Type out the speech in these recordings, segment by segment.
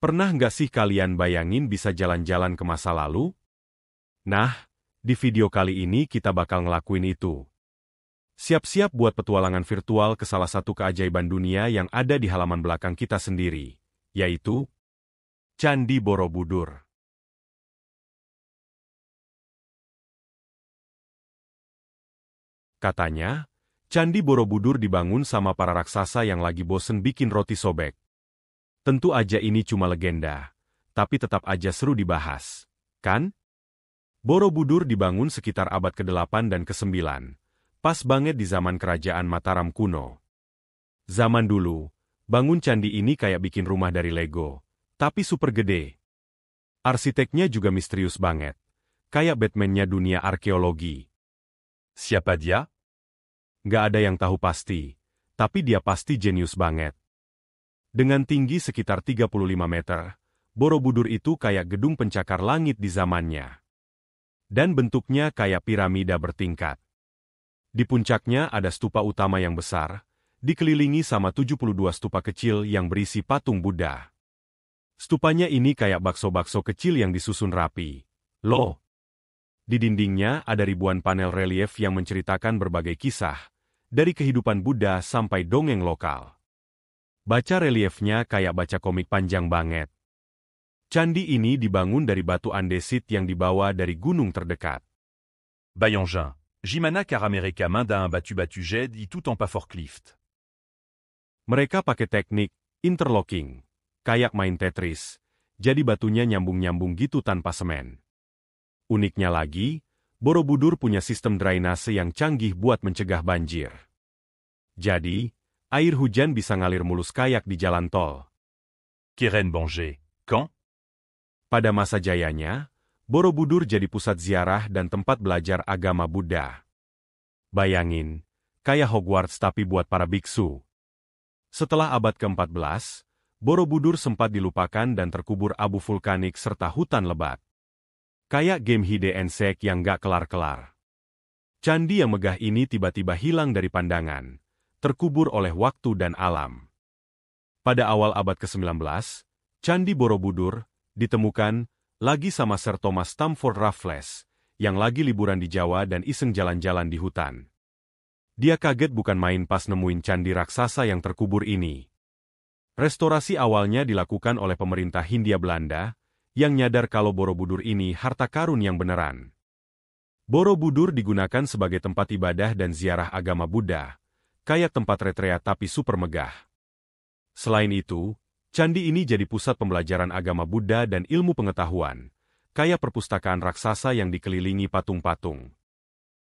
Pernah nggak sih kalian bayangin bisa jalan-jalan ke masa lalu? Nah, di video kali ini kita bakal ngelakuin itu. Siap-siap buat petualangan virtual ke salah satu keajaiban dunia yang ada di halaman belakang kita sendiri, yaitu Candi Borobudur. Katanya, Candi Borobudur dibangun sama para raksasa yang lagi bosen bikin roti sobek. Tentu aja ini cuma legenda, tapi tetap aja seru dibahas, kan? Borobudur dibangun sekitar abad ke-8 dan ke-9, pas banget di zaman kerajaan Mataram kuno. Zaman dulu, bangun candi ini kayak bikin rumah dari Lego, tapi super gede. Arsiteknya juga misterius banget, kayak Batman-nya dunia arkeologi. Siapa dia? Nggak ada yang tahu pasti, tapi dia pasti jenius banget. Dengan tinggi sekitar 35 meter, Borobudur itu kayak gedung pencakar langit di zamannya. Dan bentuknya kayak piramida bertingkat. Di puncaknya ada stupa utama yang besar, dikelilingi sama 72 stupa kecil yang berisi patung Buddha. Stupanya ini kayak bakso-bakso kecil yang disusun rapi. Loh! Di dindingnya ada ribuan panel relief yang menceritakan berbagai kisah, dari kehidupan Buddha sampai dongeng lokal. Baca reliefnya kayak baca komik panjang banget. Candi ini dibangun dari batu andesit yang dibawa dari gunung terdekat. Bayangin, Jimana Karamereka Minda un batu-batu jet di tout en pas forklift. Mereka pakai teknik interlocking, kayak main Tetris, jadi batunya nyambung-nyambung gitu tanpa semen. Uniknya lagi, Borobudur punya sistem drainase yang canggih buat mencegah banjir. Jadi, air hujan bisa ngalir mulus kayak di jalan tol. Keren Banger, quand? Pada masa jayanya, Borobudur jadi pusat ziarah dan tempat belajar agama Buddha. Bayangin, kayak Hogwarts tapi buat para biksu. Setelah abad ke-14, Borobudur sempat dilupakan dan terkubur abu vulkanik serta hutan lebat. Kayak game Hide and Seek yang gak kelar-kelar. Candi yang megah ini tiba-tiba hilang dari pandangan, terkubur oleh waktu dan alam. Pada awal abad ke-19, Candi Borobudur ditemukan lagi sama Sir Thomas Stamford Raffles, yang lagi liburan di Jawa dan iseng jalan-jalan di hutan. Dia kaget bukan main pas nemuin candi raksasa yang terkubur ini. Restorasi awalnya dilakukan oleh pemerintah Hindia Belanda, yang nyadar kalau Borobudur ini harta karun yang beneran. Borobudur digunakan sebagai tempat ibadah dan ziarah agama Buddha, kayak tempat retreat tapi super megah. Selain itu, candi ini jadi pusat pembelajaran agama Buddha dan ilmu pengetahuan, kayak perpustakaan raksasa yang dikelilingi patung-patung.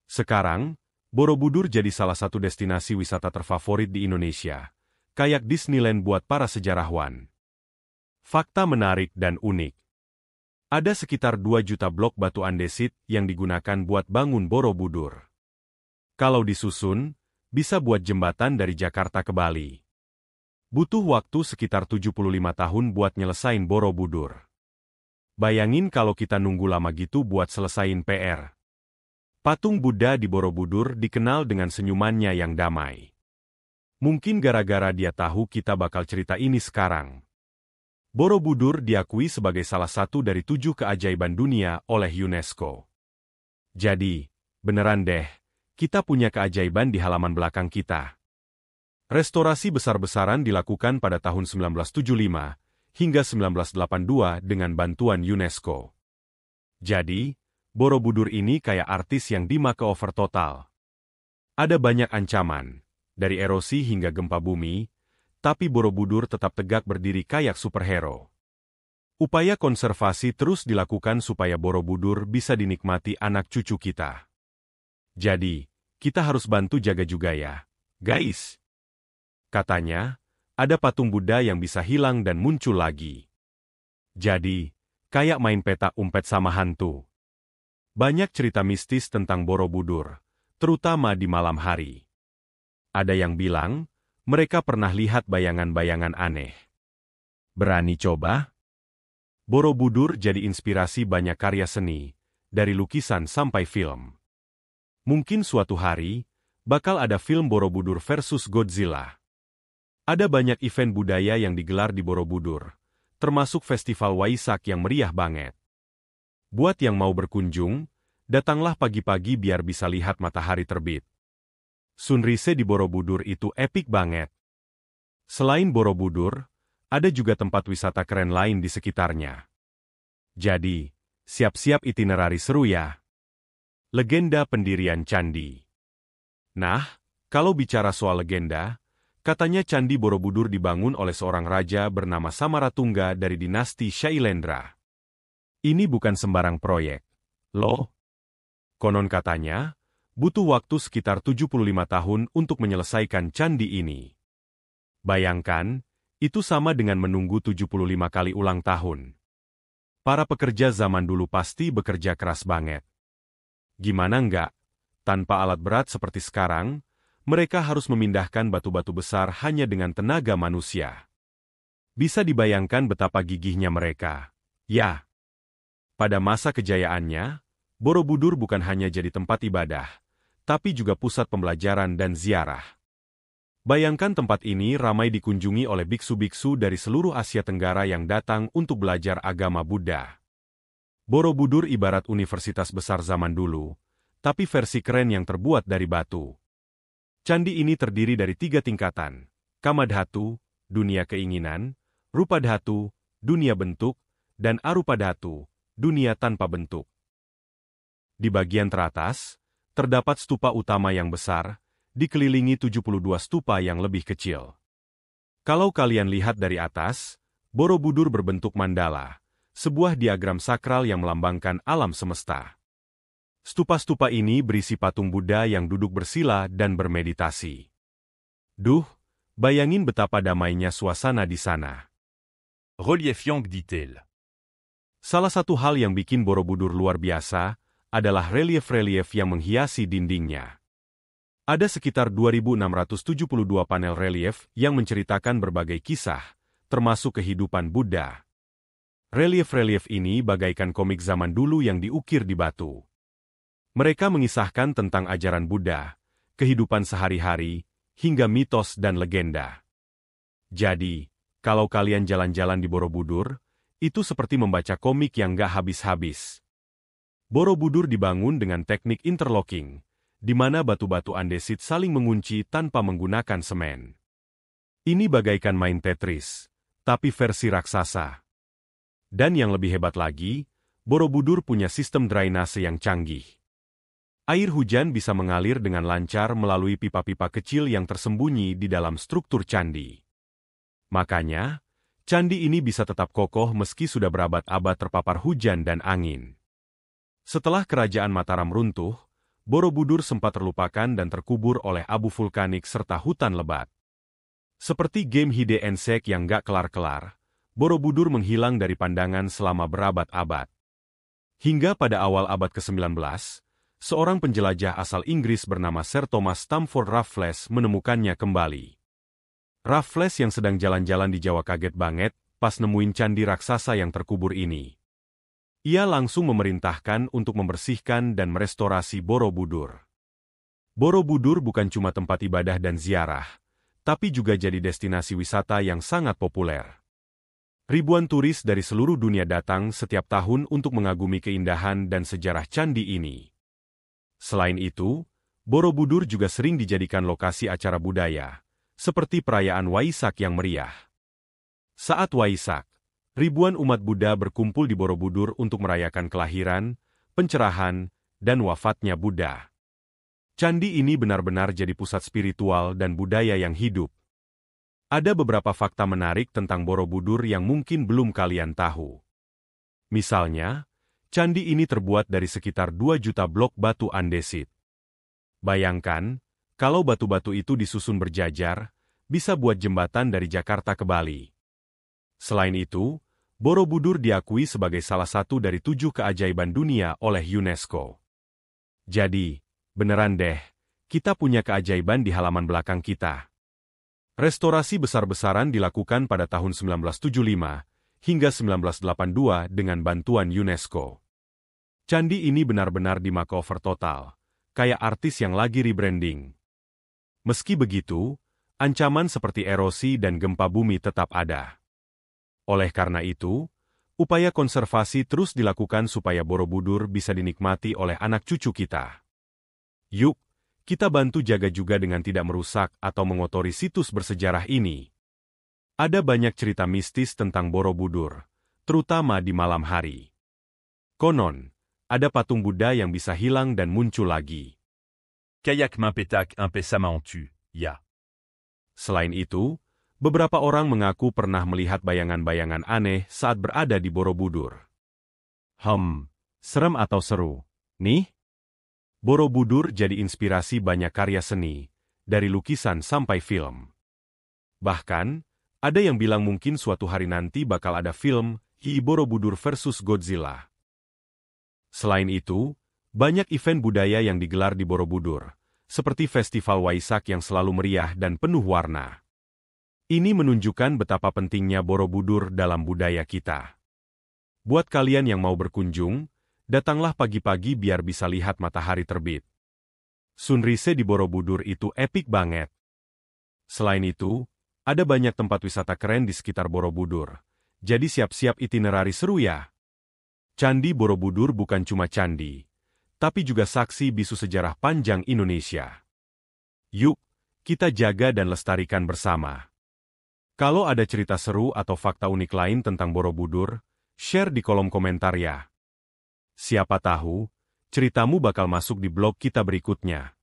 Sekarang, Borobudur jadi salah satu destinasi wisata terfavorit di Indonesia, kayak Disneyland buat para sejarawan. Fakta menarik dan unik. Ada sekitar 2 juta blok batu andesit yang digunakan buat bangun Borobudur. Kalau disusun, bisa buat jembatan dari Jakarta ke Bali. Butuh waktu sekitar 75 tahun buat nyelesain Borobudur. Bayangin kalau kita nunggu lama gitu buat selesain PR. Patung Buddha di Borobudur dikenal dengan senyumannya yang damai. Mungkin gara-gara dia tahu kita bakal cerita ini sekarang. Borobudur diakui sebagai salah satu dari 7 keajaiban dunia oleh UNESCO. Jadi, beneran deh, kita punya keajaiban di halaman belakang kita. Restorasi besar-besaran dilakukan pada tahun 1975 hingga 1982 dengan bantuan UNESCO. Jadi, Borobudur ini kayak artis yang di-makeover total. Ada banyak ancaman, dari erosi hingga gempa bumi, tapi Borobudur tetap tegak berdiri kayak superhero. Upaya konservasi terus dilakukan supaya Borobudur bisa dinikmati anak cucu kita. Jadi, kita harus bantu jaga juga ya, guys. Katanya, ada patung Buddha yang bisa hilang dan muncul lagi. Jadi, kayak main petak umpet sama hantu. Banyak cerita mistis tentang Borobudur, terutama di malam hari. Ada yang bilang, mereka pernah lihat bayangan-bayangan aneh. Berani coba? Borobudur jadi inspirasi banyak karya seni, dari lukisan sampai film. Mungkin suatu hari, bakal ada film Borobudur versus Godzilla. Ada banyak event budaya yang digelar di Borobudur, termasuk festival Waisak yang meriah banget. Buat yang mau berkunjung, datanglah pagi-pagi biar bisa lihat matahari terbit. Sunrise di Borobudur itu epik banget. Selain Borobudur, ada juga tempat wisata keren lain di sekitarnya. Jadi, siap-siap itinerari seru ya. Legenda pendirian candi. Nah, kalau bicara soal legenda, katanya Candi Borobudur dibangun oleh seorang raja bernama Samaratungga dari dinasti Shailendra. Ini bukan sembarang proyek, loh. Konon katanya, butuh waktu sekitar 75 tahun untuk menyelesaikan candi ini. Bayangkan, itu sama dengan menunggu 75 kali ulang tahun. Para pekerja zaman dulu pasti bekerja keras banget. Gimana enggak? Tanpa alat berat seperti sekarang, mereka harus memindahkan batu-batu besar hanya dengan tenaga manusia. Bisa dibayangkan betapa gigihnya mereka. Ya, pada masa kejayaannya, Borobudur bukan hanya jadi tempat ibadah, tapi juga pusat pembelajaran dan ziarah. Bayangkan tempat ini ramai dikunjungi oleh biksu-biksu dari seluruh Asia Tenggara yang datang untuk belajar agama Buddha. Borobudur ibarat universitas besar zaman dulu, tapi versi keren yang terbuat dari batu. Candi ini terdiri dari 3 tingkatan, Kamadhatu, dunia keinginan, Rupadhatu, dunia bentuk, dan Arupadhatu, dunia tanpa bentuk. Di bagian teratas, terdapat stupa utama yang besar, dikelilingi 72 stupa yang lebih kecil. Kalau kalian lihat dari atas, Borobudur berbentuk mandala, sebuah diagram sakral yang melambangkan alam semesta. Stupa-stupa ini berisi patung Buddha yang duduk bersila dan bermeditasi. Duh, bayangin betapa damainya suasana di sana. Relief Yang dit-elle. Salah satu hal yang bikin Borobudur luar biasa adalah relief-relief yang menghiasi dindingnya. Ada sekitar 2.672 panel relief yang menceritakan berbagai kisah, termasuk kehidupan Buddha. Relief-relief ini bagaikan komik zaman dulu yang diukir di batu. Mereka mengisahkan tentang ajaran Buddha, kehidupan sehari-hari, hingga mitos dan legenda. Jadi, kalau kalian jalan-jalan di Borobudur, itu seperti membaca komik yang gak habis-habis. Borobudur dibangun dengan teknik interlocking, di mana batu-batu andesit saling mengunci tanpa menggunakan semen. Ini bagaikan main Tetris, tapi versi raksasa. Dan yang lebih hebat lagi, Borobudur punya sistem drainase yang canggih. Air hujan bisa mengalir dengan lancar melalui pipa-pipa kecil yang tersembunyi di dalam struktur candi. Makanya, candi ini bisa tetap kokoh meski sudah berabad-abad terpapar hujan dan angin. Setelah kerajaan Mataram runtuh, Borobudur sempat terlupakan dan terkubur oleh abu vulkanik serta hutan lebat. Seperti game hide and seek yang gak kelar-kelar, Borobudur menghilang dari pandangan selama berabad-abad. Hingga pada awal abad ke-19, seorang penjelajah asal Inggris bernama Sir Thomas Stamford Raffles menemukannya kembali. Raffles yang sedang jalan-jalan di Jawa kaget banget pas nemuin candi raksasa yang terkubur ini. Ia langsung memerintahkan untuk membersihkan dan merestorasi Borobudur. Borobudur bukan cuma tempat ibadah dan ziarah, tapi juga jadi destinasi wisata yang sangat populer. Ribuan turis dari seluruh dunia datang setiap tahun untuk mengagumi keindahan dan sejarah candi ini. Selain itu, Borobudur juga sering dijadikan lokasi acara budaya, seperti perayaan Waisak yang meriah. Saat Waisak, ribuan umat Buddha berkumpul di Borobudur untuk merayakan kelahiran, pencerahan, dan wafatnya Buddha. Candi ini benar-benar jadi pusat spiritual dan budaya yang hidup. Ada beberapa fakta menarik tentang Borobudur yang mungkin belum kalian tahu. Misalnya, candi ini terbuat dari sekitar 2 juta blok batu andesit. Bayangkan, kalau batu-batu itu disusun berjajar, bisa buat jembatan dari Jakarta ke Bali. Selain itu, Borobudur diakui sebagai salah satu dari 7 keajaiban dunia oleh UNESCO. Jadi, beneran deh, kita punya keajaiban di halaman belakang kita. Restorasi besar-besaran dilakukan pada tahun 1975 hingga 1982 dengan bantuan UNESCO. Candi ini benar-benar di makeover total, kayak artis yang lagi rebranding. Meski begitu, ancaman seperti erosi dan gempa bumi tetap ada. Oleh karena itu, upaya konservasi terus dilakukan supaya Borobudur bisa dinikmati oleh anak cucu kita. Yuk, kita bantu jaga juga dengan tidak merusak atau mengotori situs bersejarah ini. Ada banyak cerita mistis tentang Borobudur, terutama di malam hari. Konon, ada patung Buddha yang bisa hilang dan muncul lagi. Kayak Mimpetak Impesama en tu, ya. Selain itu, beberapa orang mengaku pernah melihat bayangan-bayangan aneh saat berada di Borobudur. Serem atau seru, nih? Borobudur jadi inspirasi banyak karya seni, dari lukisan sampai film. Bahkan, ada yang bilang mungkin suatu hari nanti bakal ada film Hi Borobudur versus Godzilla. Selain itu, banyak event budaya yang digelar di Borobudur, seperti Festival Waisak yang selalu meriah dan penuh warna. Ini menunjukkan betapa pentingnya Borobudur dalam budaya kita. Buat kalian yang mau berkunjung, datanglah pagi-pagi biar bisa lihat matahari terbit. Sunrise di Borobudur itu epik banget. Selain itu, ada banyak tempat wisata keren di sekitar Borobudur, jadi siap-siap itinerari seru ya. Candi Borobudur bukan cuma candi, tapi juga saksi bisu sejarah panjang Indonesia. Yuk, kita jaga dan lestarikan bersama. Kalau ada cerita seru atau fakta unik lain tentang Borobudur, share di kolom komentar ya. Siapa tahu, ceritamu bakal masuk di blog kita berikutnya.